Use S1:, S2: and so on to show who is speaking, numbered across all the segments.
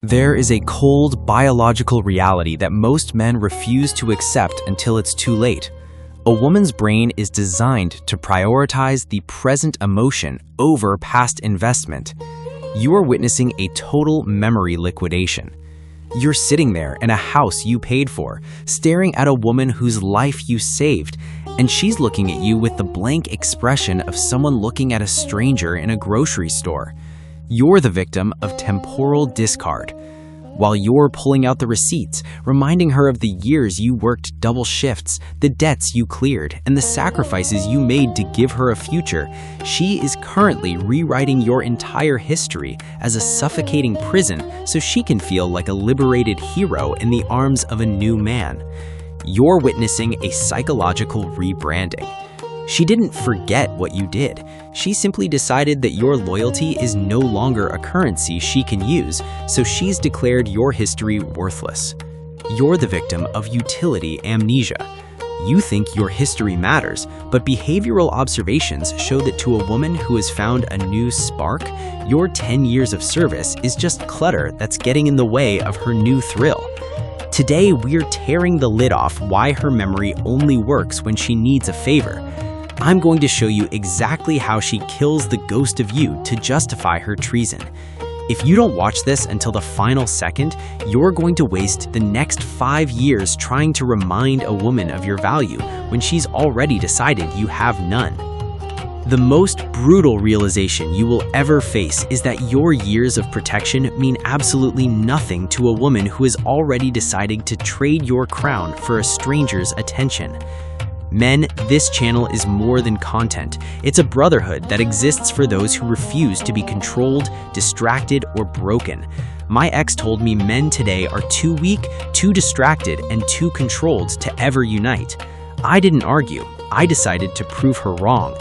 S1: There is a cold, biological reality that most men refuse to accept until it's too late. A woman's brain is designed to prioritize the present emotion over past investment. You are witnessing a total memory liquidation. You're sitting there in a house you paid for, staring at a woman whose life you saved, and she's looking at you with the blank expression of someone looking at a stranger in a grocery store. You're the victim of temporal discard. While you're pulling out the receipts, reminding her of the years you worked double shifts, the debts you cleared, and the sacrifices you made to give her a future, she is currently rewriting your entire history as a suffocating prison so she can feel like a liberated hero in the arms of a new man. You're witnessing a psychological rebranding. She didn't forget what you did. She simply decided that your loyalty is no longer a currency she can use, so she's declared your history worthless. You're the victim of utility amnesia. You think your history matters, but behavioral observations show that to a woman who has found a new spark, your 10 years of service is just clutter that's getting in the way of her new thrill. Today, we're tearing the lid off why her memory only works when she needs a favor. I'm going to show you exactly how she kills the ghost of you to justify her treason. If you don't watch this until the final second, you're going to waste the next 5 years trying to remind a woman of your value when she's already decided you have none. The most brutal realization you will ever face is that your years of protection mean absolutely nothing to a woman who is already deciding to trade your crown for a stranger's attention. Men, this channel is more than content. It's a brotherhood that exists for those who refuse to be controlled, distracted, or broken. My ex told me men today are too weak, too distracted, and too controlled to ever unite. I didn't argue. I decided to prove her wrong.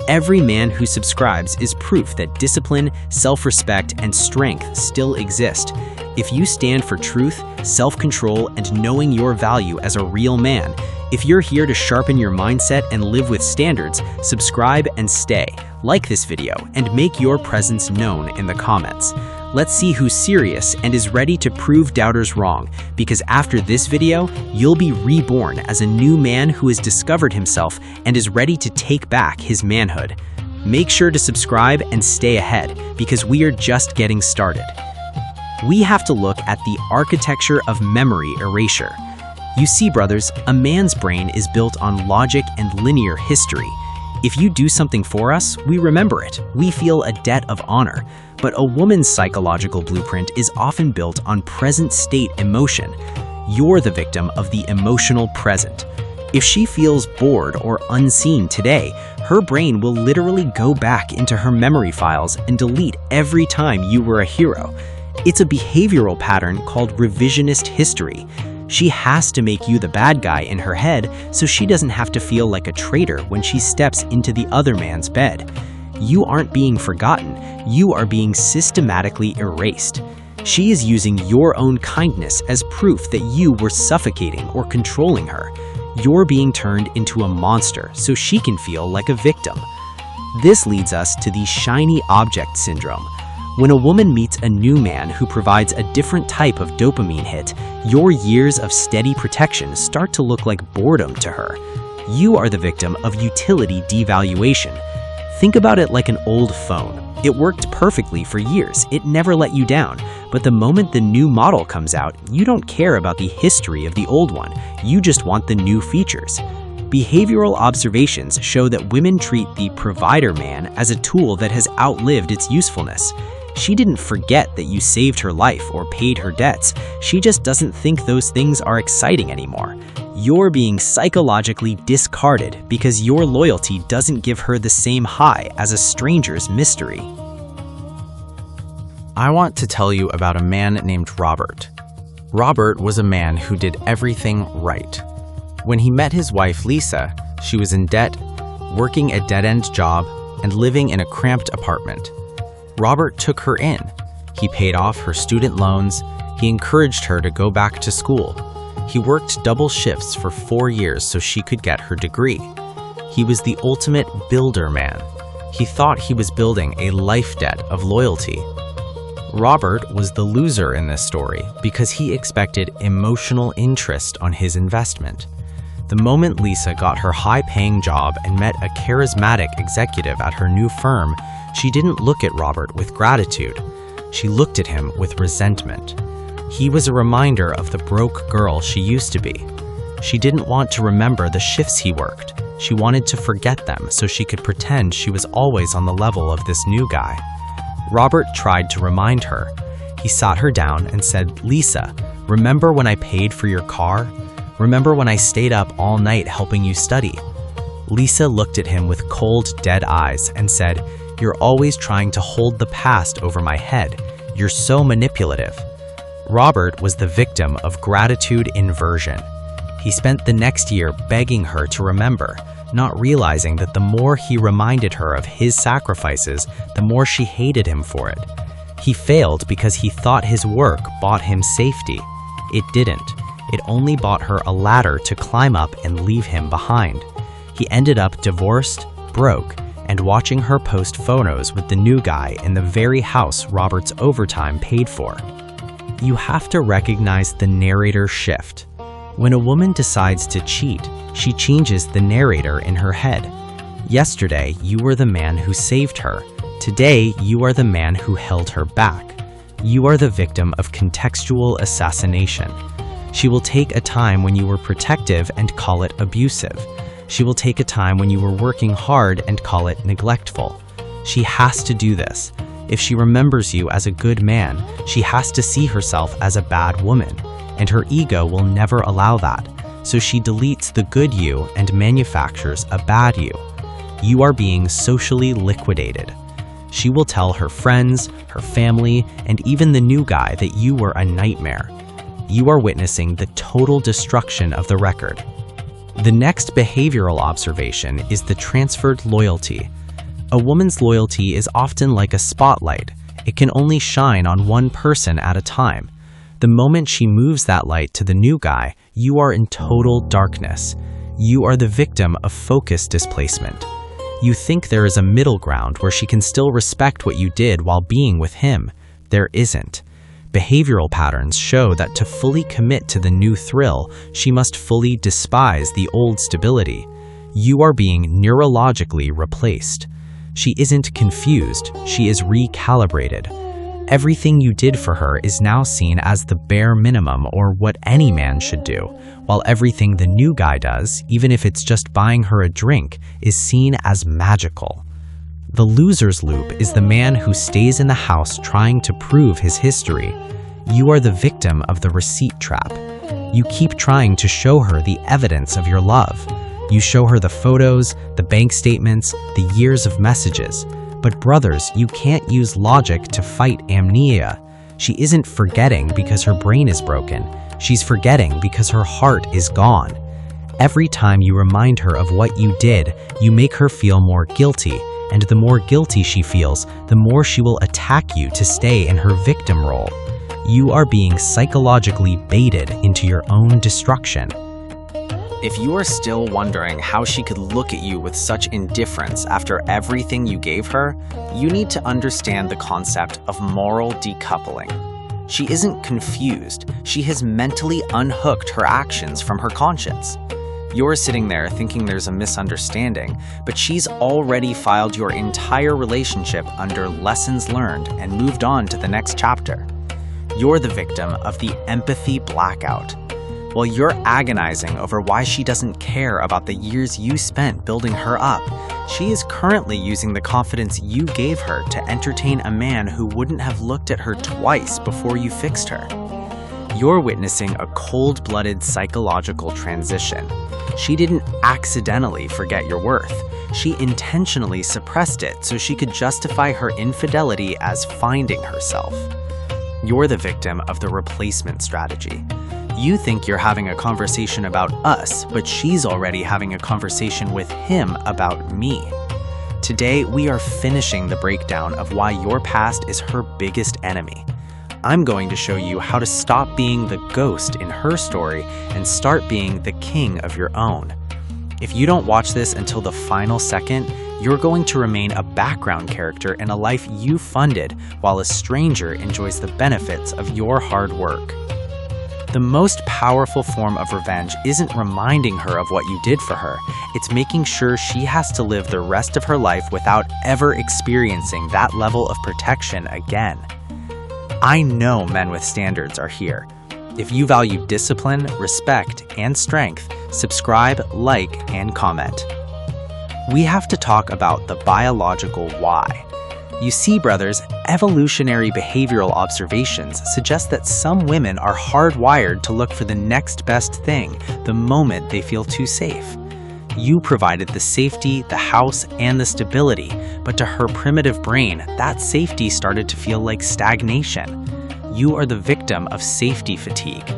S1: Every man who subscribes is proof that discipline, self-respect, and strength still exist. If you stand for truth, self-control, and knowing your value as a real man, if you're here to sharpen your mindset and live with standards, subscribe and stay. Like this video and make your presence known in the comments. Let's see who's serious and is ready to prove doubters wrong, because after this video, you'll be reborn as a new man who has discovered himself and is ready to take back his manhood. Make sure to subscribe and stay ahead, because we are just getting started. We have to look at the architecture of memory erasure. You see, brothers, a man's brain is built on logic and linear history. If you do something for us, we remember it. We feel a debt of honor. But a woman's psychological blueprint is often built on present state emotion. You're the victim of the emotional present. If she feels bored or unseen today, her brain will literally go back into her memory files and delete every time you were a hero. It's a behavioral pattern called revisionist history. She has to make you the bad guy in her head so she doesn't have to feel like a traitor when she steps into the other man's bed. You aren't being forgotten, you are being systematically erased. She is using your own kindness as proof that you were suffocating or controlling her. You're being turned into a monster so she can feel like a victim. This leads us to the shiny object syndrome. When a woman meets a new man who provides a different type of dopamine hit, your years of steady protection start to look like boredom to her. You are the victim of utility devaluation. Think about it like an old phone. It worked perfectly for years, it never let you down, but the moment the new model comes out, you don't care about the history of the old one, you just want the new features. Behavioral observations show that women treat the provider man as a tool that has outlived its usefulness. She didn't forget that you saved her life or paid her debts, she just doesn't think those things are exciting anymore. You're being psychologically discarded because your loyalty doesn't give her the same high as a stranger's mystery.
S2: I want to tell you about a man named Robert. Robert was a man who did everything right. When he met his wife Lisa, she was in debt, working a dead-end job, and living in a cramped apartment. Robert took her in. He paid off her student loans. He encouraged her to go back to school. He worked double shifts for 4 years so she could get her degree. He was the ultimate builder man. He thought he was building a life debt of loyalty. Robert was the loser in this story because he expected emotional interest on his investment. The moment Lisa got her high-paying job and met a charismatic executive at her new firm, she didn't look at Robert with gratitude. She looked at him with resentment. He was a reminder of the broke girl she used to be. She didn't want to remember the shifts he worked. She wanted to forget them so she could pretend she was always on the level of this new guy. Robert tried to remind her. He sat her down and said, "Lisa, remember when I paid for your car? Remember when I stayed up all night helping you study?" Lisa looked at him with cold, dead eyes and said, "You're always trying to hold the past over my head. You're so manipulative." Robert was the victim of gratitude inversion. He spent the next year begging her to remember, not realizing that the more he reminded her of his sacrifices, the more she hated him for it. He failed because he thought his work bought him safety. It didn't. It only bought her a ladder to climb up and leave him behind. He ended up divorced, broke, and watching her post photos with the new guy in the very house Robert's overtime paid for. You have to recognize the narrator shift. When a woman decides to cheat, she changes the narrator in her head. Yesterday, you were the man who saved her. Today, you are the man who held her back. You are the victim of contextual assassination. She will take a time when you were protective and call it abusive. She will take a time when you were working hard and call it neglectful. She has to do this. If she remembers you as a good man, she has to see herself as a bad woman, and her ego will never allow that. So she deletes the good you and manufactures a bad you. You are being socially liquidated. She will tell her friends, her family, and even the new guy that you were a nightmare. You are witnessing the total destruction of the record. The next behavioral observation is the transferred loyalty. A woman's loyalty is often like a spotlight. It can only shine on one person at a time. The moment she moves that light to the new guy, you are in total darkness. You are the victim of focus displacement. You think there is a middle ground where she can still respect what you did while being with him. There isn't. Behavioral patterns show that to fully commit to the new thrill, she must fully despise the old stability. You are being neurologically replaced. She isn't confused, she is recalibrated. Everything you did for her is now seen as the bare minimum or what any man should do, while everything the new guy does, even if it's just buying her a drink, is seen as magical. The loser's loop is the man who stays in the house trying to prove his history. You are the victim of the receipt trap. You keep trying to show her the evidence of your love. You show her the photos, the bank statements, the years of messages. But brothers, you can't use logic to fight amnesia. She isn't forgetting because her brain is broken. She's forgetting because her heart is gone. Every time you remind her of what you did, you make her feel more guilty. And the more guilty she feels, the more she will attack you to stay in her victim role. You are being psychologically baited into your own destruction.
S1: If you are still wondering how she could look at you with such indifference after everything you gave her, you need to understand the concept of moral decoupling. She isn't confused. She has mentally unhooked her actions from her conscience. You're sitting there thinking there's a misunderstanding, but she's already filed your entire relationship under lessons learned and moved on to the next chapter. You're the victim of the empathy blackout. While you're agonizing over why she doesn't care about the years you spent building her up, she is currently using the confidence you gave her to entertain a man who wouldn't have looked at her twice before you fixed her. You're witnessing a cold-blooded psychological transition. She didn't accidentally forget your worth. She intentionally suppressed it so she could justify her infidelity as finding herself. You're the victim of the replacement strategy. You think you're having a conversation about us, but she's already having a conversation with him about me. Today, we are finishing the breakdown of why your past is her biggest enemy. I'm going to show you how to stop being the ghost in her story and start being the king of your own. If you don't watch this until the final second,
S2: You're going to remain a background character in a life you funded while a stranger enjoys the benefits of your hard work. The most powerful form of revenge isn't reminding her of what you did for her. It's making sure she has to live the rest of her life without ever experiencing that level of protection again. I know men with standards are here. If you value discipline, respect, and strength, subscribe, like, and comment. We have to talk about the biological why. You see, brothers, evolutionary behavioral observations suggest that some women are hardwired to look for the next best thing the moment they feel too safe. You provided the safety, the house, and the stability, but to her primitive brain, that safety started to feel like stagnation. You are the victim of safety fatigue.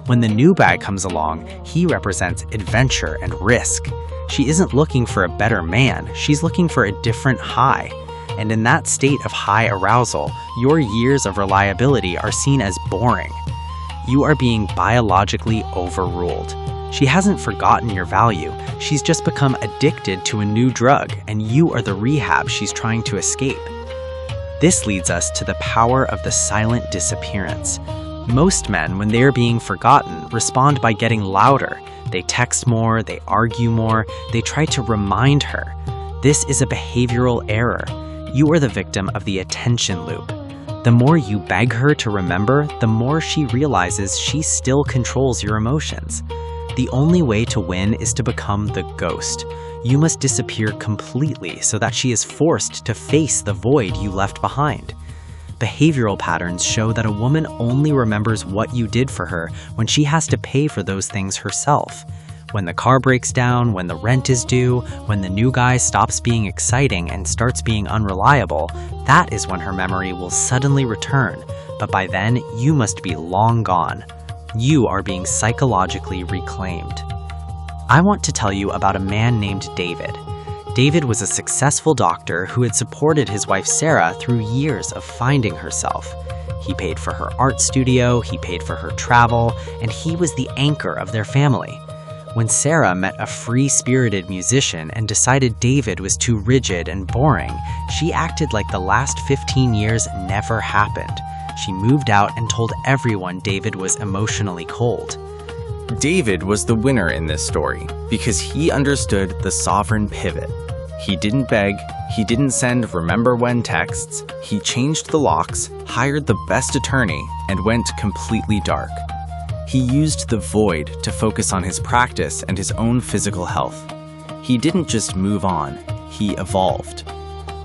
S2: When the new guy comes along, he represents adventure and risk. She isn't looking for a better man, she's looking for a different high. And in that state of high arousal, your years of reliability are seen as boring. You are being biologically overruled. She hasn't forgotten your value, she's just become addicted to a new drug, and you are the rehab she's trying to escape. This leads us to the power of the silent disappearance. Most men, when they are being forgotten, respond by getting louder. They text more, they argue more, they try to remind her. This is a behavioral error. You are the victim of the attention loop. The more you beg her to remember, the more she realizes she still controls your emotions. The only way to win is to become the ghost. You must disappear completely so that she is forced to face the void you left behind. Behavioral patterns show that a woman only remembers what you did for her when she has to pay for those things herself. When the car breaks down, when the rent is due, when the new guy stops being exciting and starts being unreliable, that is when her memory will suddenly return. But by then, you must be long gone. You are being psychologically reclaimed. I want to tell you about a man named David. David was a successful doctor who had supported his wife Sarah through years of finding herself. He paid for her art studio, he paid for her travel, and he was the anchor of their family. When Sarah met a free-spirited musician and decided David was too rigid and boring, she acted like the last 15 years never happened. She moved out and told everyone David was emotionally cold.
S1: David was the winner in this story because he understood the sovereign pivot. He didn't beg, he didn't send remember when texts, he changed the locks, hired the best attorney, and went completely dark. He used the void to focus on his practice and his own physical health. He didn't just move on, he evolved.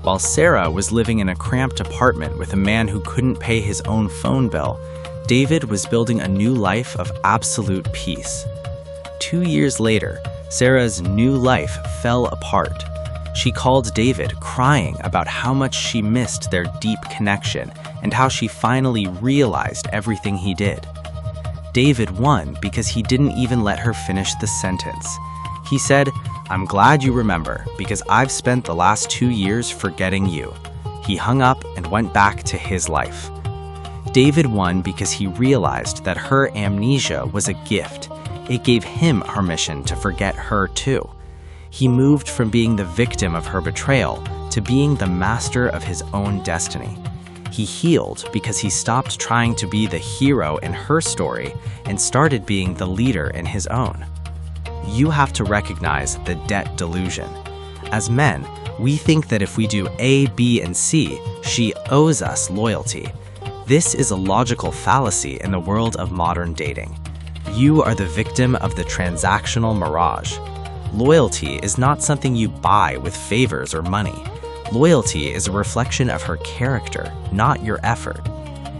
S1: While Sarah was living in a cramped apartment with a man who couldn't pay his own phone bill, David was building a new life of absolute peace. 2 years later, Sarah's new life fell apart. She called David, crying about how much she missed their deep connection and how she finally realized everything he did. David won because he didn't even let her finish the sentence. He said, "I'm glad you remember, because I've spent the last 2 years forgetting you." He hung up and went back to his life. David won because he realized that her amnesia was a gift. It gave him permission to forget her too. He moved from being the victim of her betrayal to being the master of his own destiny. He healed because he stopped trying to be the hero in her story and started being the leader in his own. You have to recognize the debt delusion. As men, we think that if we do A, B, and C, she owes us loyalty. This is a logical fallacy in the world of modern dating. You are the victim of the transactional mirage. Loyalty is not something you buy with favors or money. Loyalty is a reflection of her character, not your effort.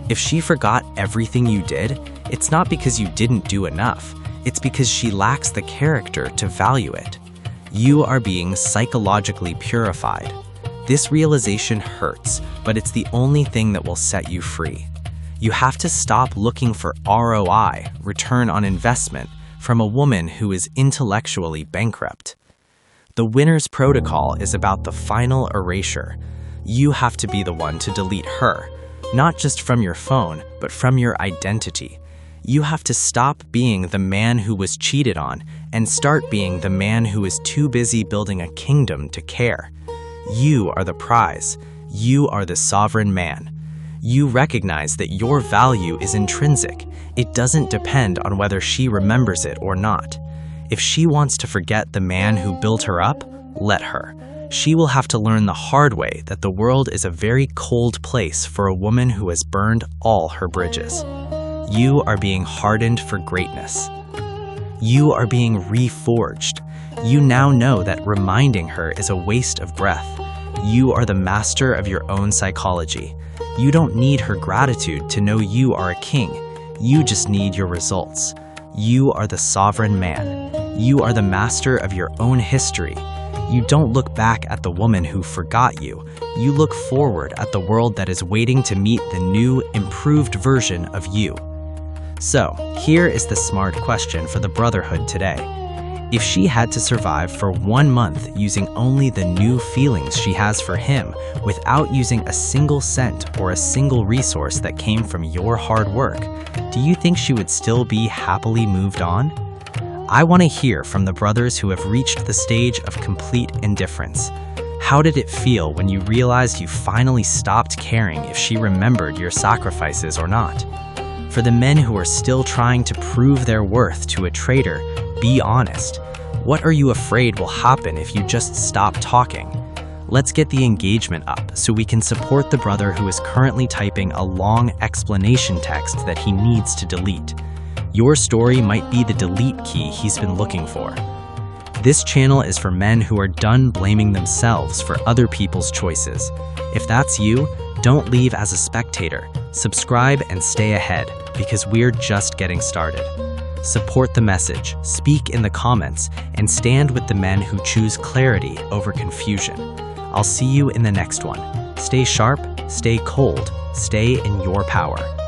S1: If she forgot everything you did, it's not because you didn't do enough. It's because she lacks the character to value it. You are being psychologically purified. This realization hurts, but it's the only thing that will set you free. You have to stop looking for ROI, return on investment, from a woman who is intellectually bankrupt. The winner's protocol is about the final erasure. You have to be the one to delete her, not just from your phone, but from your identity. You have to stop being the man who was cheated on and start being the man who is too busy building a kingdom to care.
S2: You are the prize. You are the sovereign man. You recognize that your value is intrinsic. It doesn't depend on whether she remembers it or not. If she wants to forget the man who built her up, let her. She will have to learn the hard way that the world is a very cold place for a woman who has burned all her bridges. You are being hardened for greatness. You are being reforged. You now know that reminding her is a waste of breath. You are the master of your own psychology. You don't need her gratitude to know you are a king. You just need your results. You are the sovereign man. You are the master of your own history. You don't look back at the woman who forgot you. You look forward at the world that is waiting to meet the new, improved version of you. So, here is the smart question for the Brotherhood today. If she had to survive for 1 month using only the new feelings she has for him without using a single cent or a single resource that came from your hard work, do you think she would still be happily moved on? I want to hear from the brothers who have reached the stage of complete indifference. How did it feel when you realized you finally stopped caring if she remembered your sacrifices or not? For the men who are still trying to prove their worth to a traitor, be honest. What are you afraid will happen if you just stop talking? Let's get the engagement up so we can support the brother who is currently typing a long explanation text that he needs to delete. Your story might be the delete key he's been looking for. This channel is for men who are done blaming themselves for other people's choices. If that's you, don't leave as a spectator. Subscribe and stay ahead, because we're just getting started. Support the message, speak in the comments, and stand with the men who choose clarity over confusion. I'll see you in the next one. Stay sharp, stay cold, stay in your power.